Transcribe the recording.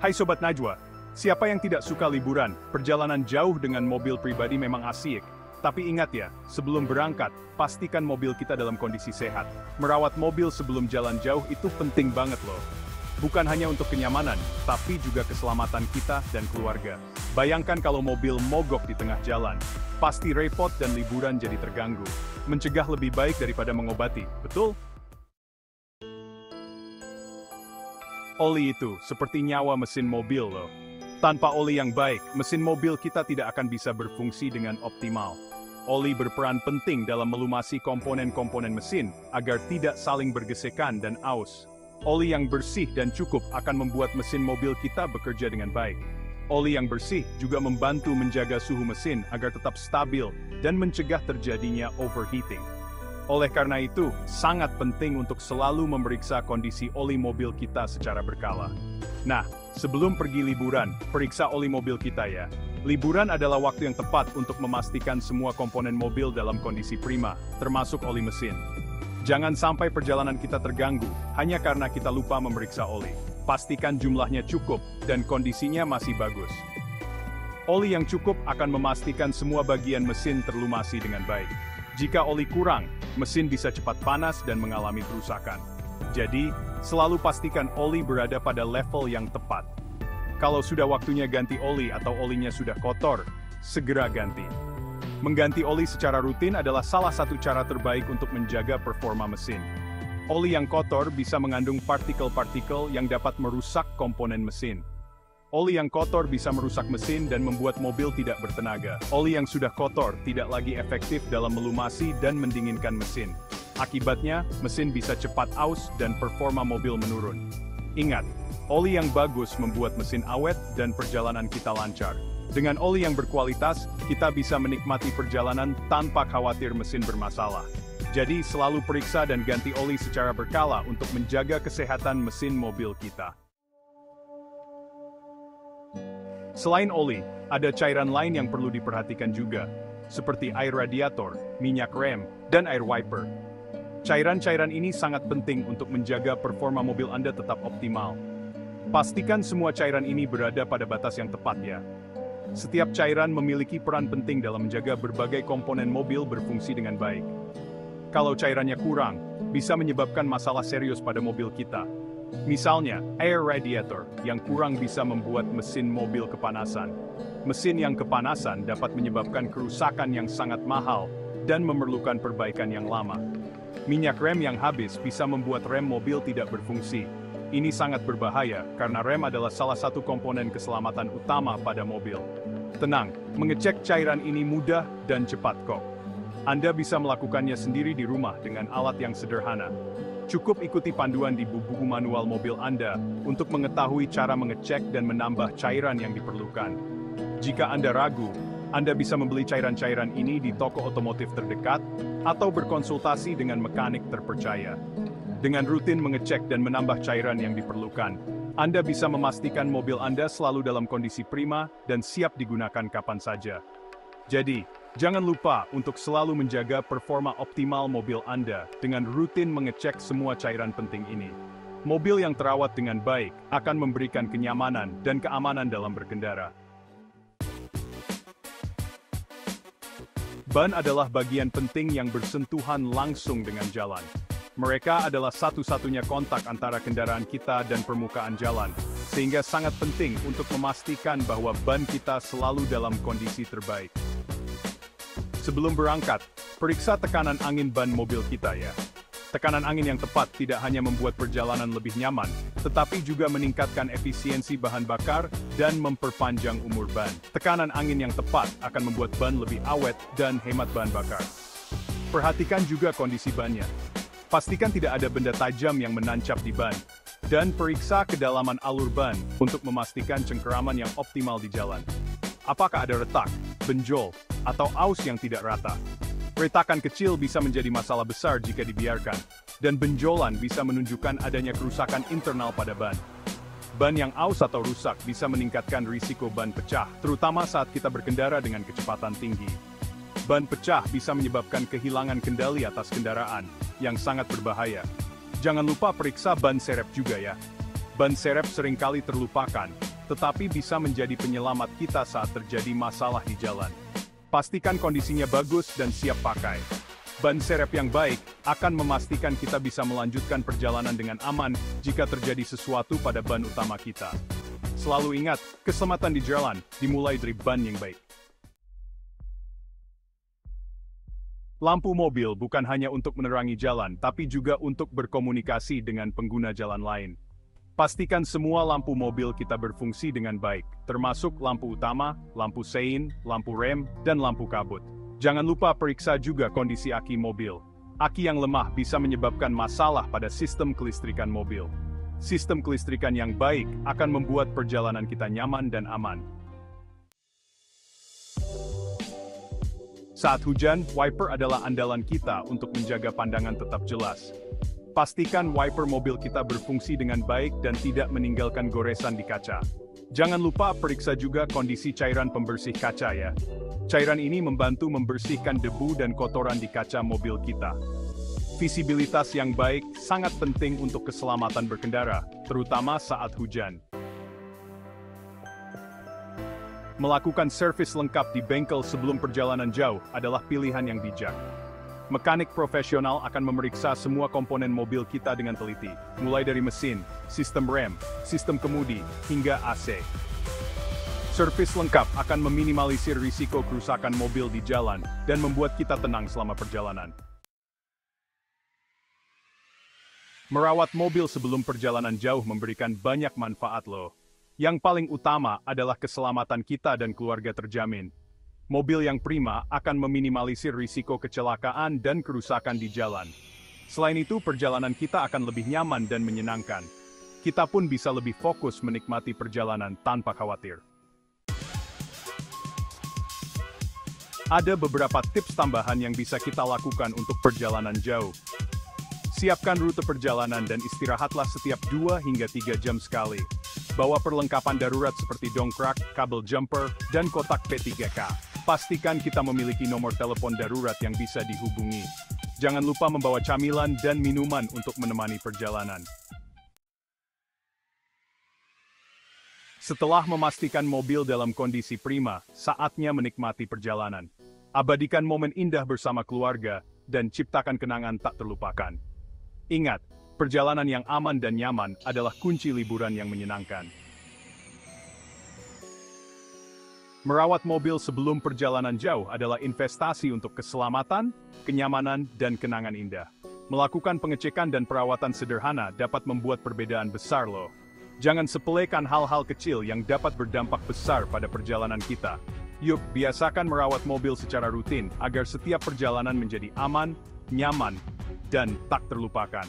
Hai Sobat Najwa, siapa yang tidak suka liburan? Perjalanan jauh dengan mobil pribadi memang asyik. Tapi ingat ya, sebelum berangkat, pastikan mobil kita dalam kondisi sehat. Merawat mobil sebelum jalan jauh itu penting banget loh. Bukan hanya untuk kenyamanan, tapi juga keselamatan kita dan keluarga. Bayangkan kalau mobil mogok di tengah jalan. Pasti repot dan liburan jadi terganggu. Mencegah lebih baik daripada mengobati, betul? Oli itu seperti nyawa mesin mobil loh. Tanpa oli yang baik, mesin mobil kita tidak akan bisa berfungsi dengan optimal. Oli berperan penting dalam melumasi komponen-komponen mesin agar tidak saling bergesekan dan aus. Oli yang bersih dan cukup akan membuat mesin mobil kita bekerja dengan baik. Oli yang bersih juga membantu menjaga suhu mesin agar tetap stabil dan mencegah terjadinya overheating. Oleh karena itu, sangat penting untuk selalu memeriksa kondisi oli mobil kita secara berkala. Nah, sebelum pergi liburan, periksa oli mobil kita ya. Liburan adalah waktu yang tepat untuk memastikan semua komponen mobil dalam kondisi prima, termasuk oli mesin. Jangan sampai perjalanan kita terganggu, hanya karena kita lupa memeriksa oli. Pastikan jumlahnya cukup, dan kondisinya masih bagus. Oli yang cukup akan memastikan semua bagian mesin terlumasi dengan baik. Jika oli kurang, mesin bisa cepat panas dan mengalami kerusakan. Jadi, selalu pastikan oli berada pada level yang tepat. Kalau sudah waktunya ganti oli atau olinya sudah kotor, segera ganti. Mengganti oli secara rutin adalah salah satu cara terbaik untuk menjaga performa mesin. Oli yang kotor bisa mengandung partikel-partikel yang dapat merusak komponen mesin. Oli yang kotor bisa merusak mesin dan membuat mobil tidak bertenaga. Oli yang sudah kotor tidak lagi efektif dalam melumasi dan mendinginkan mesin. Akibatnya, mesin bisa cepat aus dan performa mobil menurun. Ingat, oli yang bagus membuat mesin awet dan perjalanan kita lancar. Dengan oli yang berkualitas, kita bisa menikmati perjalanan tanpa khawatir mesin bermasalah. Jadi, selalu periksa dan ganti oli secara berkala untuk menjaga kesehatan mesin mobil kita. Selain oli, ada cairan lain yang perlu diperhatikan juga, seperti air radiator, minyak rem, dan air wiper. Cairan-cairan ini sangat penting untuk menjaga performa mobil Anda tetap optimal. Pastikan semua cairan ini berada pada batas yang tepat ya. Setiap cairan memiliki peran penting dalam menjaga berbagai komponen mobil berfungsi dengan baik. Kalau cairannya kurang, bisa menyebabkan masalah serius pada mobil kita. Misalnya, air radiator yang kurang bisa membuat mesin mobil kepanasan. Mesin yang kepanasan dapat menyebabkan kerusakan yang sangat mahal dan memerlukan perbaikan yang lama. Minyak rem yang habis bisa membuat rem mobil tidak berfungsi. Ini sangat berbahaya karena rem adalah salah satu komponen keselamatan utama pada mobil. Tenang, mengecek cairan ini mudah dan cepat kok. Anda bisa melakukannya sendiri di rumah dengan alat yang sederhana. Cukup ikuti panduan di buku manual mobil Anda untuk mengetahui cara mengecek dan menambah cairan yang diperlukan. Jika Anda ragu, Anda bisa membeli cairan-cairan ini di toko otomotif terdekat atau berkonsultasi dengan mekanik terpercaya. Dengan rutin mengecek dan menambah cairan yang diperlukan, Anda bisa memastikan mobil Anda selalu dalam kondisi prima dan siap digunakan kapan saja. Jadi, jangan lupa untuk selalu menjaga performa optimal mobil Anda dengan rutin mengecek semua cairan penting ini. Mobil yang terawat dengan baik akan memberikan kenyamanan dan keamanan dalam berkendara. Ban adalah bagian penting yang bersentuhan langsung dengan jalan. Mereka adalah satu-satunya kontak antara kendaraan kita dan permukaan jalan, sehingga sangat penting untuk memastikan bahwa ban kita selalu dalam kondisi terbaik. Sebelum berangkat, periksa tekanan angin ban mobil kita ya. Tekanan angin yang tepat tidak hanya membuat perjalanan lebih nyaman, tetapi juga meningkatkan efisiensi bahan bakar dan memperpanjang umur ban. Tekanan angin yang tepat akan membuat ban lebih awet dan hemat bahan bakar. Perhatikan juga kondisi bannya. Pastikan tidak ada benda tajam yang menancap di ban, dan periksa kedalaman alur ban untuk memastikan cengkeraman yang optimal di jalan. Apakah ada retak, benjol, atau aus yang tidak rata? Retakan kecil bisa menjadi masalah besar jika dibiarkan, dan benjolan bisa menunjukkan adanya kerusakan internal pada ban. Ban yang aus atau rusak bisa meningkatkan risiko ban pecah, terutama saat kita berkendara dengan kecepatan tinggi. Ban pecah bisa menyebabkan kehilangan kendali atas kendaraan, yang sangat berbahaya. Jangan lupa periksa ban serep juga ya. Ban serep seringkali terlupakan, tetapi bisa menjadi penyelamat kita saat terjadi masalah di jalan. Pastikan kondisinya bagus dan siap pakai. Ban serep yang baik akan memastikan kita bisa melanjutkan perjalanan dengan aman jika terjadi sesuatu pada ban utama kita. Selalu ingat, keselamatan di jalan dimulai dari ban yang baik. Lampu mobil bukan hanya untuk menerangi jalan, tapi juga untuk berkomunikasi dengan pengguna jalan lain. Pastikan semua lampu mobil kita berfungsi dengan baik, termasuk lampu utama, lampu sein, lampu rem, dan lampu kabut. Jangan lupa periksa juga kondisi aki mobil. Aki yang lemah bisa menyebabkan masalah pada sistem kelistrikan mobil. Sistem kelistrikan yang baik akan membuat perjalanan kita nyaman dan aman. Saat hujan, wiper adalah andalan kita untuk menjaga pandangan tetap jelas. Pastikan wiper mobil kita berfungsi dengan baik dan tidak meninggalkan goresan di kaca. Jangan lupa periksa juga kondisi cairan pembersih kaca ya. Cairan ini membantu membersihkan debu dan kotoran di kaca mobil kita. Visibilitas yang baik sangat penting untuk keselamatan berkendara, terutama saat hujan. Melakukan servis lengkap di bengkel sebelum perjalanan jauh adalah pilihan yang bijak. Mekanik profesional akan memeriksa semua komponen mobil kita dengan teliti, mulai dari mesin, sistem rem, sistem kemudi, hingga AC. Servis lengkap akan meminimalisir risiko kerusakan mobil di jalan dan membuat kita tenang selama perjalanan. Merawat mobil sebelum perjalanan jauh memberikan banyak manfaat loh. Yang paling utama adalah keselamatan kita dan keluarga terjamin. Mobil yang prima akan meminimalisir risiko kecelakaan dan kerusakan di jalan. Selain itu, perjalanan kita akan lebih nyaman dan menyenangkan. Kita pun bisa lebih fokus menikmati perjalanan tanpa khawatir. Ada beberapa tips tambahan yang bisa kita lakukan untuk perjalanan jauh. Siapkan rute perjalanan dan istirahatlah setiap 2 hingga 3 jam sekali. Bawa perlengkapan darurat seperti dongkrak, kabel jumper, dan kotak P3K. Pastikan kita memiliki nomor telepon darurat yang bisa dihubungi. Jangan lupa membawa camilan dan minuman untuk menemani perjalanan. Setelah memastikan mobil dalam kondisi prima, saatnya menikmati perjalanan. Abadikan momen indah bersama keluarga, dan ciptakan kenangan tak terlupakan. Ingat, perjalanan yang aman dan nyaman adalah kunci liburan yang menyenangkan. Merawat mobil sebelum perjalanan jauh adalah investasi untuk keselamatan, kenyamanan, dan kenangan indah. Melakukan pengecekan dan perawatan sederhana dapat membuat perbedaan besar loh. Jangan sepelekan hal-hal kecil yang dapat berdampak besar pada perjalanan kita. Yuk, biasakan merawat mobil secara rutin agar setiap perjalanan menjadi aman, nyaman, dan tak terlupakan.